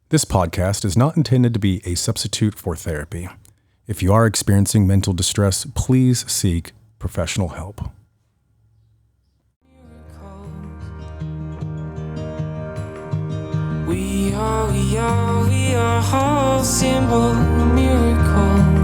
This podcast is not intended to be a substitute for therapy. If you are experiencing mental distress, please seek professional help. We are all symbol miracles.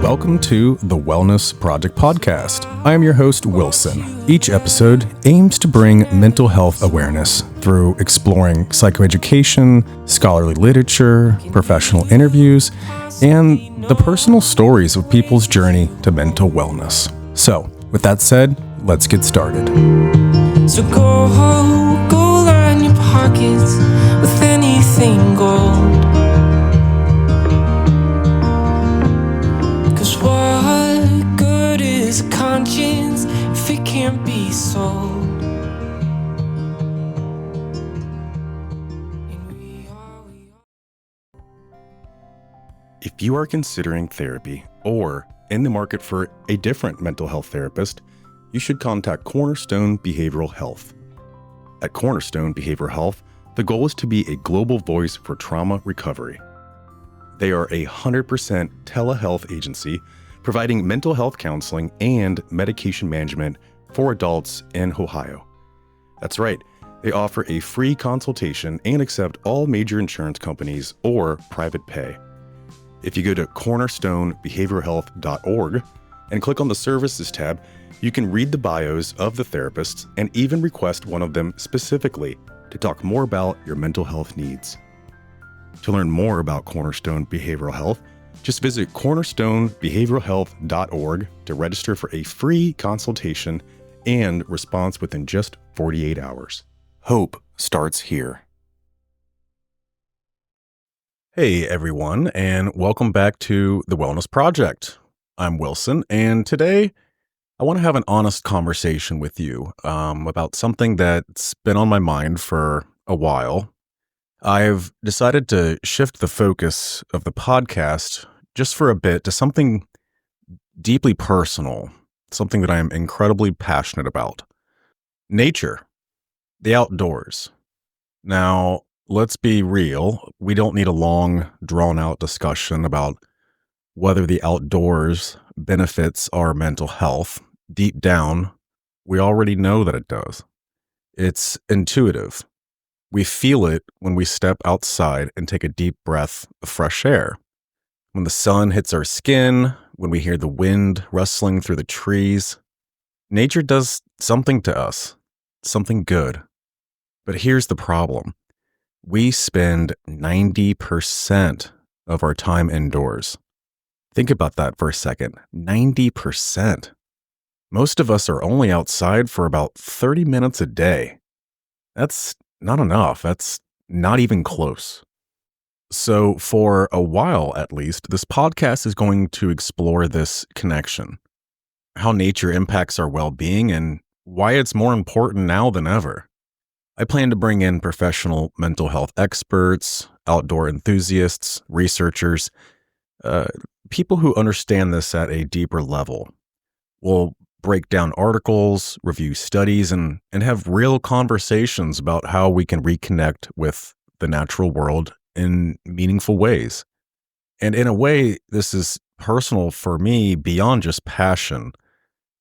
Welcome to the Wellness Project Podcast. I am your host, Wilson. Each episode aims to bring mental health awareness through exploring psychoeducation, scholarly literature, professional interviews, and the personal stories of people's journey to mental wellness. So, with that said, let's get started. So go line your pockets with anything gold. 'Cause what good is a conscience if it can't be sold? If you are considering therapy or in the market for a different mental health therapist, you should contact Cornerstone Behavioral Health. At Cornerstone Behavioral Health, the goal is to be a global voice for trauma recovery. They are a 100% telehealth agency providing mental health counseling and medication management for adults in Ohio. That's right, they offer a free consultation and accept all major insurance companies or private pay. If you go to cornerstonebehavioralhealth.org and click on the Services tab, you can read the bios of the therapists and even request one of them specifically to talk more about your mental health needs. To learn more about Cornerstone Behavioral Health, just visit cornerstonebehavioralhealth.org to register for a free consultation and response within just 48 hours. Hope starts here. Hey everyone, and welcome back to the Wellness Project. I'm Wilson, and today I want to have an honest conversation with you about something that's been on my mind for a while. I've decided to shift the focus of the podcast just for a bit to something deeply personal, something that I am incredibly passionate about. Nature, the outdoors. Now, let's be real. We don't need a long, drawn-out discussion about whether the outdoors benefits our mental health. Deep down, we already know that it does. It's intuitive. We feel it when we step outside and take a deep breath of fresh air. When the sun hits our skin, when we hear the wind rustling through the trees, nature does something to us, something good. But here's the problem. We spend 90% of our time indoors. Think about that for a second. 90%. Most of us are only outside for about 30 minutes a day. That's not enough. That's not even close. So for a while, at least, this podcast is going to explore this connection, how nature impacts our well-being and why it's more important now than ever. I plan to bring in professional mental health experts, outdoor enthusiasts, researchers, people who understand this at a deeper level. We'll break down articles, review studies, and have real conversations about how we can reconnect with the natural world in meaningful ways. And in a way, this is personal for me beyond just passion.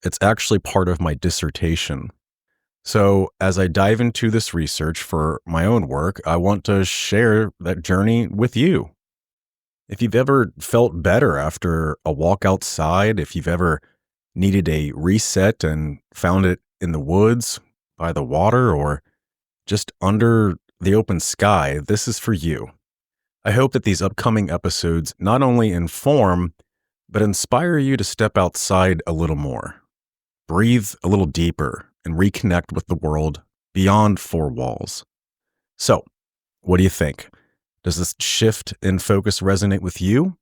It's actually part of my dissertation. So as I dive into this research for my own work, I want to share that journey with you. If you've ever felt better after a walk outside, if you've ever needed a reset and found it in the woods, by the water, or just under the open sky, this is for you. I hope that these upcoming episodes not only inform, but inspire you to step outside a little more, breathe a little deeper, and reconnect with the world beyond four walls. So, what do you think? Does this shift in focus resonate with you?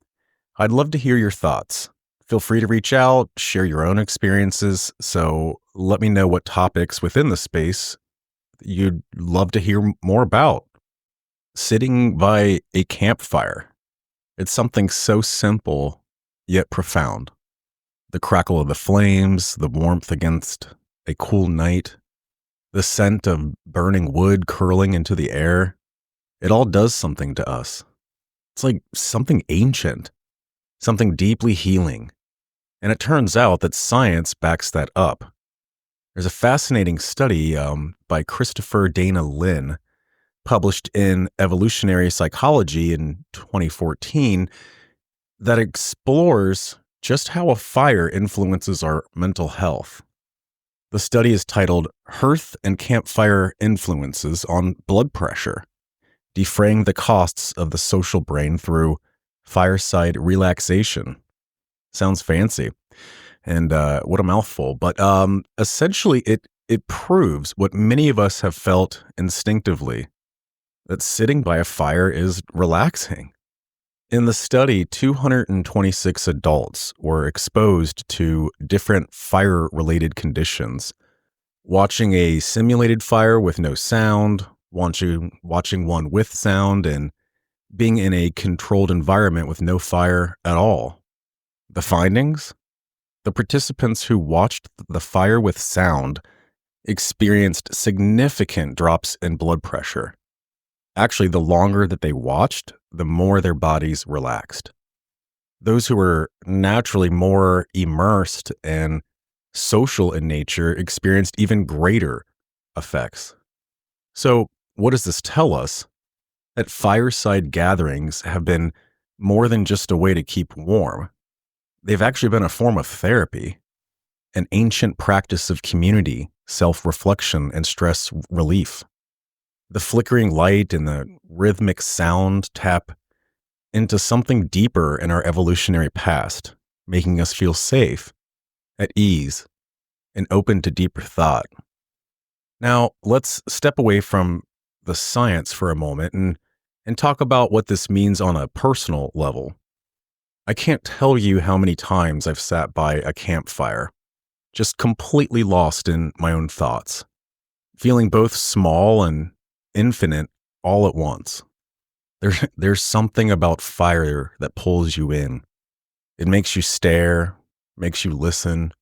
I'd love to hear your thoughts. Feel free to reach out, share your own experiences. So let me know what topics within the space you'd love to hear more about. Sitting by a campfire. It's something so simple, yet profound. The crackle of the flames, the warmth against a cool night, the scent of burning wood curling into the air. It all does something to us. It's like something ancient, something deeply healing. And it turns out that science backs that up. There's a fascinating study by Christopher Dana Lynn, published in Evolutionary Psychology in 2014, that explores just how a fire influences our mental health. The study is titled Hearth and Campfire Influences on Blood Pressure, Defraying the Costs of the Social Brain Through Fireside Relaxation. Sounds fancy. And what a mouthful. But essentially, it proves what many of us have felt instinctively, that sitting by a fire is relaxing. In the study, 226 adults were exposed to different fire-related conditions. Watching a simulated fire with no sound, watching one with sound, and being in a controlled environment with no fire at all. The findings? The participants who watched the fire with sound experienced significant drops in blood pressure. Actually, the longer that they watched, the more their bodies relaxed. Those who were naturally more immersed and social in nature experienced even greater effects. So, what does this tell us? That fireside gatherings have been more than just a way to keep warm. They've actually been a form of therapy, an ancient practice of community, self-reflection, and stress relief. The flickering light and the rhythmic sound tap into something deeper in our evolutionary past, making us feel safe, at ease, and open to deeper thought. Now, let's step away from the science for a moment and talk about what this means on a personal level. I can't tell you how many times I've sat by a campfire, just completely lost in my own thoughts, feeling both small and infinite all at once. There's something about fire that pulls you in. It makes you stare, makes you listen,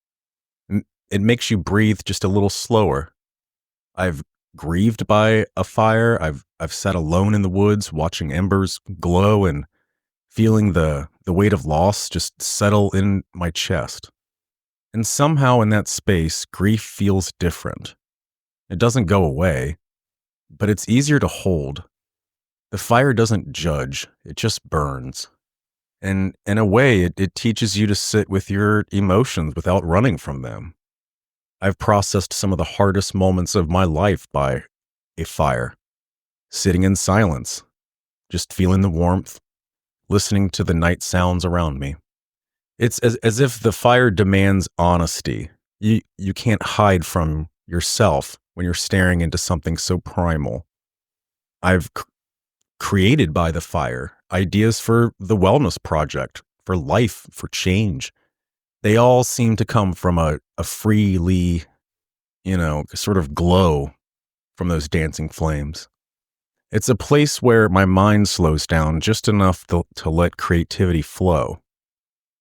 and it makes you breathe just a little slower. I've grieved by a fire. I've sat alone in the woods watching embers glow and feeling the weight of loss just settle in my chest. And somehow in that space, grief feels different. It doesn't go away, but it's easier to hold. The fire doesn't judge, it just burns. And in a way, it teaches you to sit with your emotions without running from them. I've processed some of the hardest moments of my life by a fire, sitting in silence, just feeling the warmth, listening to the night sounds around me. It's as if the fire demands honesty. You can't hide from yourself when you're staring into something so primal. I've created by the fire ideas for the wellness project, for life, for change. They all seem to come from a freely, sort of glow from those dancing flames. It's a place where my mind slows down just enough to let creativity flow.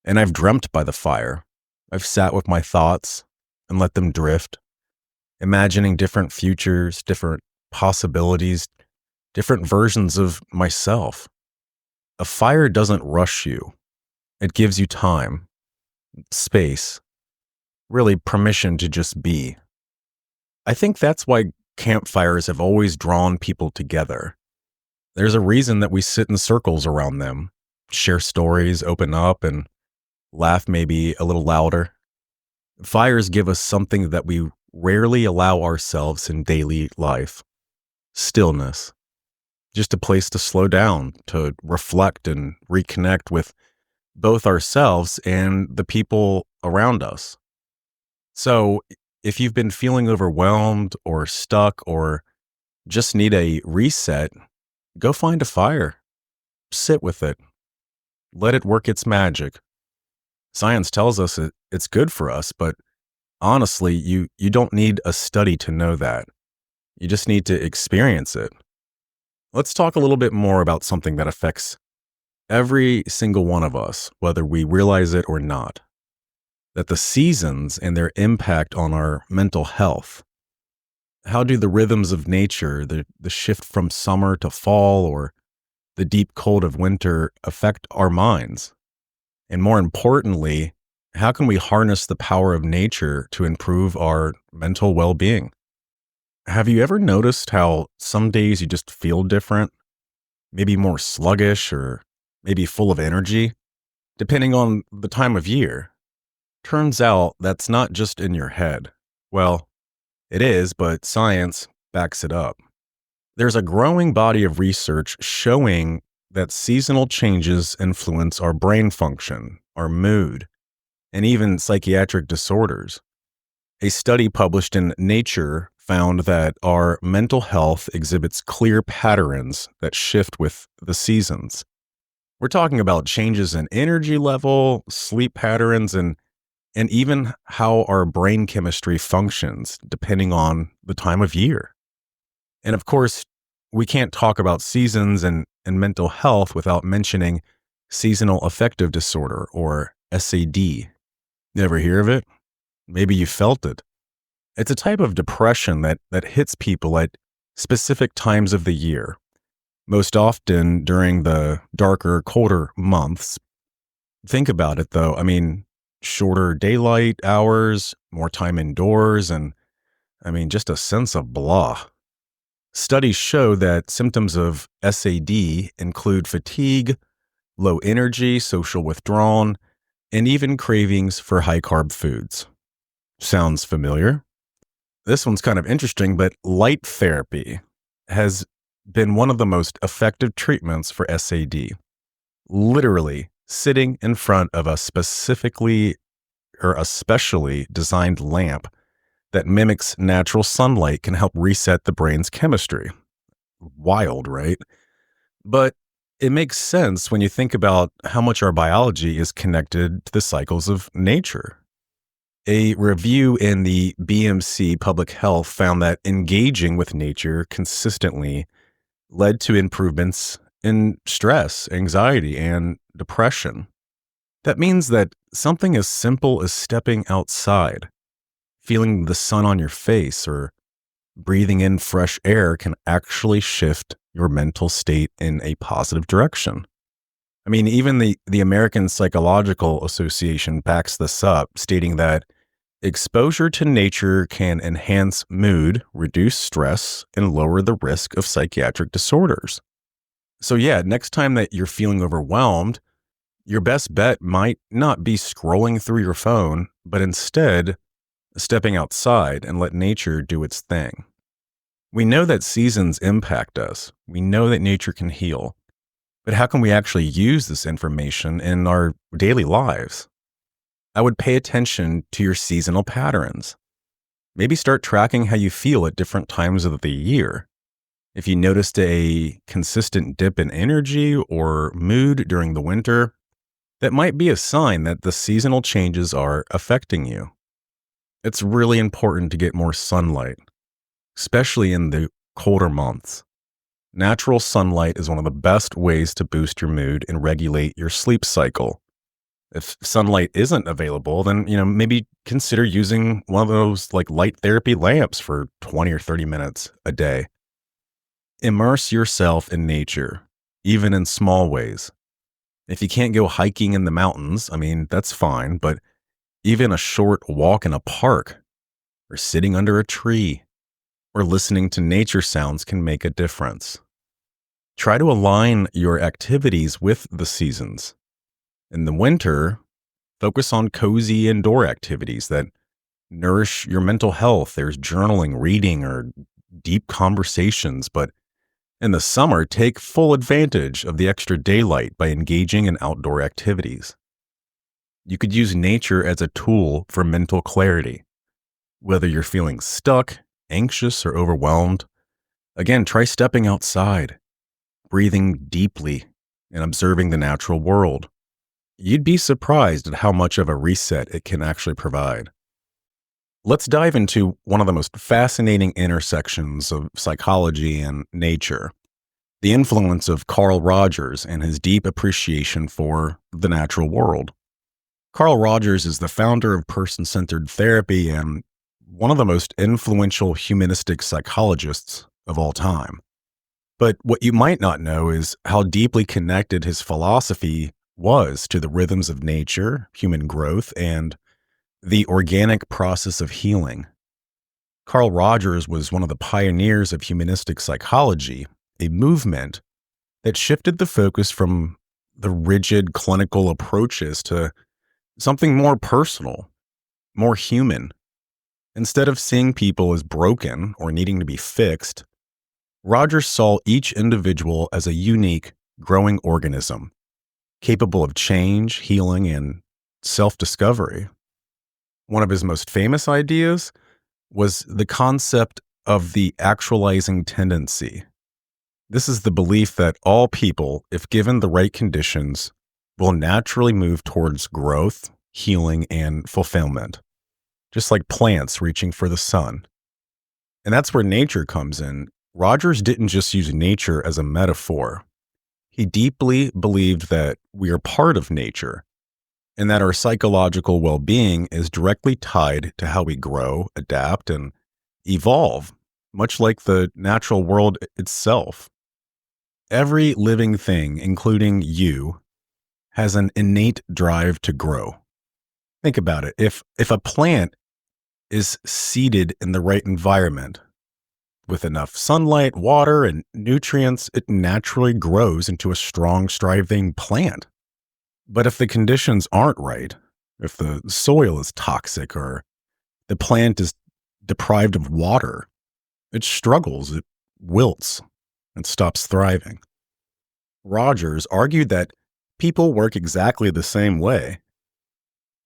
And I've dreamt by the fire. I've sat with my thoughts and let them drift, imagining different futures, different possibilities, different versions of myself. A fire doesn't rush you. It gives you time, space, really permission to just be. I think that's why campfires have always drawn people together. There's a reason that we sit in circles around them, share stories, open up, and laugh maybe a little louder. Fires give us something that we rarely allow ourselves in daily life: stillness. Just a place to slow down, to reflect and reconnect with both ourselves and the people around us. So, if you've been feeling overwhelmed or stuck or just need a reset, go find a fire. Sit with it. Let it work its magic. Science tells us it's good for us, but honestly, you don't need a study to know that. You just need to experience it. Let's talk a little bit more about something that affects every single one of us, whether we realize it or not. That the seasons and their impact on our mental health. How do the rhythms of nature, the shift from summer to fall or the deep cold of winter affect our minds? And more importantly, how can we harness the power of nature to improve our mental well being? Have you ever noticed how some days you just feel different, maybe more sluggish or maybe full of energy, depending on the time of year? Turns out that's not just in your head. Well, it is, but science backs it up. There's a growing body of research showing that seasonal changes influence our brain function, our mood, and even psychiatric disorders. A study published in Nature found that our mental health exhibits clear patterns that shift with the seasons. We're talking about changes in energy level, sleep patterns, and even how our brain chemistry functions depending on the time of year. And of course, we can't talk about seasons and mental health without mentioning seasonal affective disorder or SAD. Never hear of it? Maybe you felt it. It's a type of depression that hits people at specific times of the year, most often during the darker, colder months. Think about it though. I mean, shorter daylight hours, more time indoors, and just a sense of blah. Studies show that symptoms of SAD include fatigue, low energy, social withdrawal, and even cravings for high carb foods. Sounds familiar? This one's kind of interesting, but light therapy has been one of the most effective treatments for SAD. Literally, sitting in front of a specifically or a specially designed lamp that mimics natural sunlight can help reset the brain's chemistry. Wild, right? But it makes sense when you think about how much our biology is connected to the cycles of nature. A review in the BMC Public Health found that engaging with nature consistently led to improvements in stress, anxiety, and depression. That means that something as simple as stepping outside, feeling the sun on your face, or breathing in fresh air can actually shift your mental state in a positive direction. Even the American Psychological Association backs this up, stating that exposure to nature can enhance mood, reduce stress, and lower the risk of psychiatric disorders. So, yeah, next time that you're feeling overwhelmed, your best bet might not be scrolling through your phone, but instead stepping outside and let nature do its thing. We know that seasons impact us. We know that nature can heal. But how can we actually use this information in our daily lives? I would pay attention to your seasonal patterns. Maybe start tracking how you feel at different times of the year. If you noticed a consistent dip in energy or mood during the winter, that might be a sign that the seasonal changes are affecting you. It's really important to get more sunlight, especially in the colder months. Natural sunlight is one of the best ways to boost your mood and regulate your sleep cycle. If sunlight isn't available, then, maybe consider using one of those like light therapy lamps for 20 or 30 minutes a day. Immerse yourself in nature, even in small ways. If you can't go hiking in the mountains, that's fine, but even a short walk in a park or sitting under a tree or listening to nature sounds can make a difference. Try to align your activities with the seasons. In the winter, focus on cozy indoor activities that nourish your mental health. There's journaling, reading, or deep conversations. But in the summer, take full advantage of the extra daylight by engaging in outdoor activities. You could use nature as a tool for mental clarity. Whether you're feeling stuck, anxious, or overwhelmed, again, try stepping outside, breathing deeply, and observing the natural world. You'd be surprised at how much of a reset it can actually provide. Let's dive into one of the most fascinating intersections of psychology and nature, the influence of Carl Rogers and his deep appreciation for the natural world. Carl Rogers is the founder of person-centered therapy and one of the most influential humanistic psychologists of all time. But what you might not know is how deeply connected his philosophy was to the rhythms of nature, human growth, and the organic process of healing. Carl Rogers was one of the pioneers of humanistic psychology, a movement that shifted the focus from the rigid clinical approaches to something more personal, more human. Instead of seeing people as broken or needing to be fixed, Rogers saw each individual as a unique, growing organism, capable of change, healing, and self discovery. One of his most famous ideas was the concept of the actualizing tendency. This is the belief that all people, if given the right conditions, will naturally move towards growth, healing, and fulfillment, just like plants reaching for the sun. And that's where nature comes in. Rogers didn't just use nature as a metaphor. He deeply believed that we are part of nature and that our psychological well being is directly tied to how we grow, adapt, and evolve, much like the natural world itself. Every living thing, including you, has an innate drive to grow. Think about it. If a plant is seeded in the right environment, with enough sunlight, water, and nutrients, it naturally grows into a strong, striving plant. But if the conditions aren't right, if the soil is toxic or the plant is deprived of water, it struggles, it wilts, and stops thriving. Rogers argued that people work exactly the same way.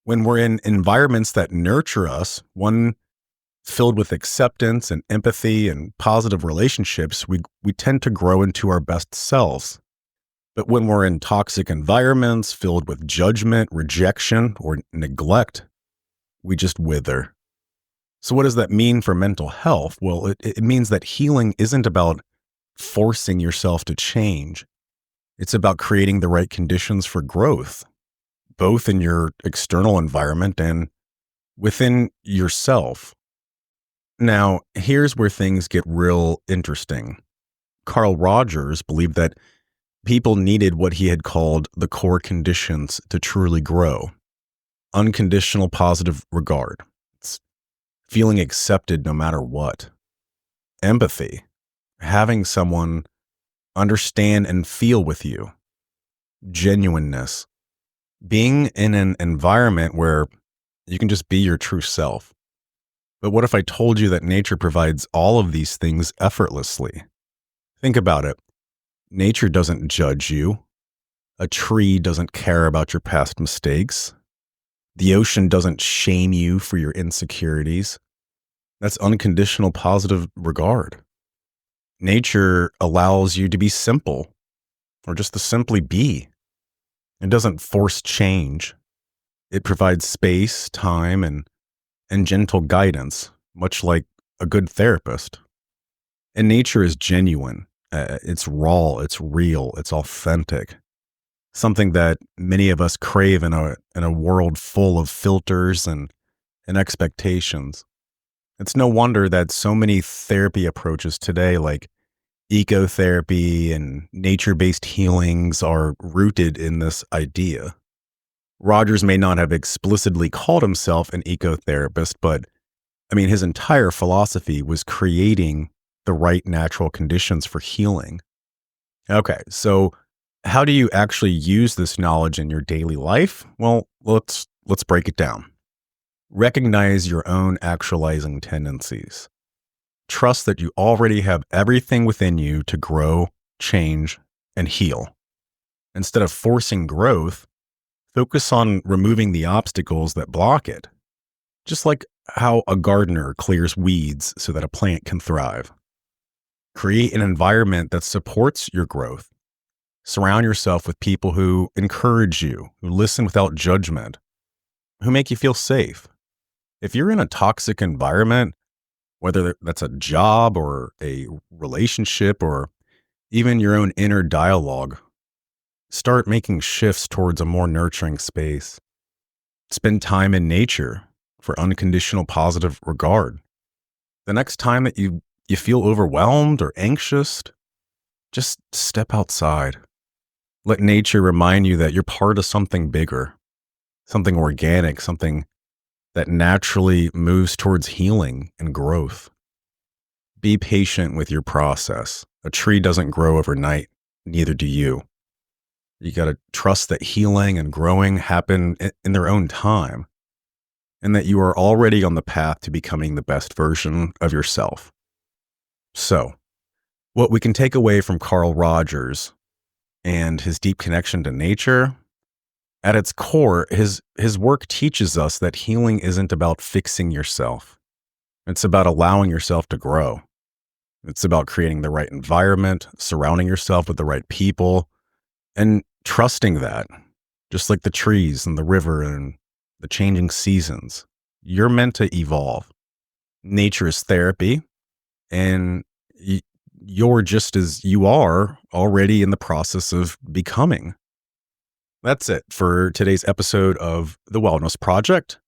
When we're in environments that nurture us, one filled with acceptance and empathy and positive relationships, we tend to grow into our best selves. But when we're in toxic environments filled with judgment, rejection, or neglect, we just wither. So, what does that mean for mental health? Well, it means that healing isn't about forcing yourself to change, it's about creating the right conditions for growth, both in your external environment and within yourself. Now, here's where things get real interesting. Carl Rogers believed that people needed what he had called the core conditions to truly grow: unconditional positive regard, it's feeling accepted no matter what, empathy, having someone understand and feel with you, genuineness, being in an environment where you can just be your true self. But what if I told you that nature provides all of these things effortlessly? Think about it. Nature doesn't judge you. A tree doesn't care about your past mistakes. The ocean doesn't shame you for your insecurities. That's unconditional positive regard. Nature allows you to be simple, or just to simply be. It doesn't force change. It provides space, time, and gentle guidance, much like a good therapist. And nature is genuine. It's raw, it's real, it's authentic. Something that many of us crave in a world full of filters and expectations. It's no wonder that so many therapy approaches today, like ecotherapy and nature-based healings, are rooted in this idea. Rogers may not have explicitly called himself an ecotherapist, but I mean, his entire philosophy was creating the right natural conditions for healing. Okay, so how do you actually use this knowledge in your daily life? Well, let's break it down. Recognize your own actualizing tendencies. Trust that you already have everything within you to grow, change, and heal. Instead of forcing growth, focus on removing the obstacles that block it, just like how a gardener clears weeds so that a plant can thrive. Create an environment that supports your growth. Surround yourself with people who encourage you, who listen without judgment, who make you feel safe. If you're in a toxic environment, whether that's a job or a relationship or even your own inner dialogue, start making shifts towards a more nurturing space. Spend time in nature. for unconditional positive regard. The next time that you feel overwhelmed or anxious, just step outside. Let nature remind you that you're part of something bigger, something organic, something that naturally moves towards healing and growth. Be patient with your process. A tree doesn't grow overnight, neither do you. You got to trust that healing and growing happen in their own time, and that you are already on the path to becoming the best version of yourself. So, what we can take away from Carl Rogers and his deep connection to nature, at its core, his work teaches us that healing isn't about fixing yourself. It's about allowing yourself to grow. It's about creating the right environment, surrounding yourself with the right people, and trusting that, just like the trees and the river and the changing seasons, you're meant to evolve. Nature is therapy, and you're just as you are already in the process of becoming. That's it for today's episode of The Wellness Project.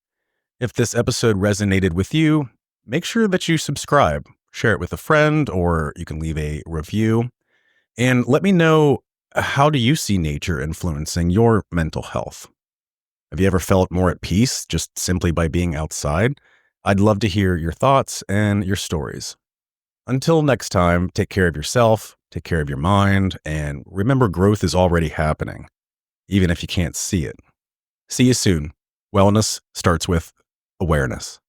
If this episode resonated with you, make sure that you subscribe, share it with a friend, or you can leave a review. And let me know, how do you see nature influencing your mental health? Have you ever felt more at peace just simply by being outside? I'd love to hear your thoughts and your stories. Until next time, take care of yourself, take care of your mind, and remember growth is already happening, even if you can't see it. See you soon. Wellness starts with awareness.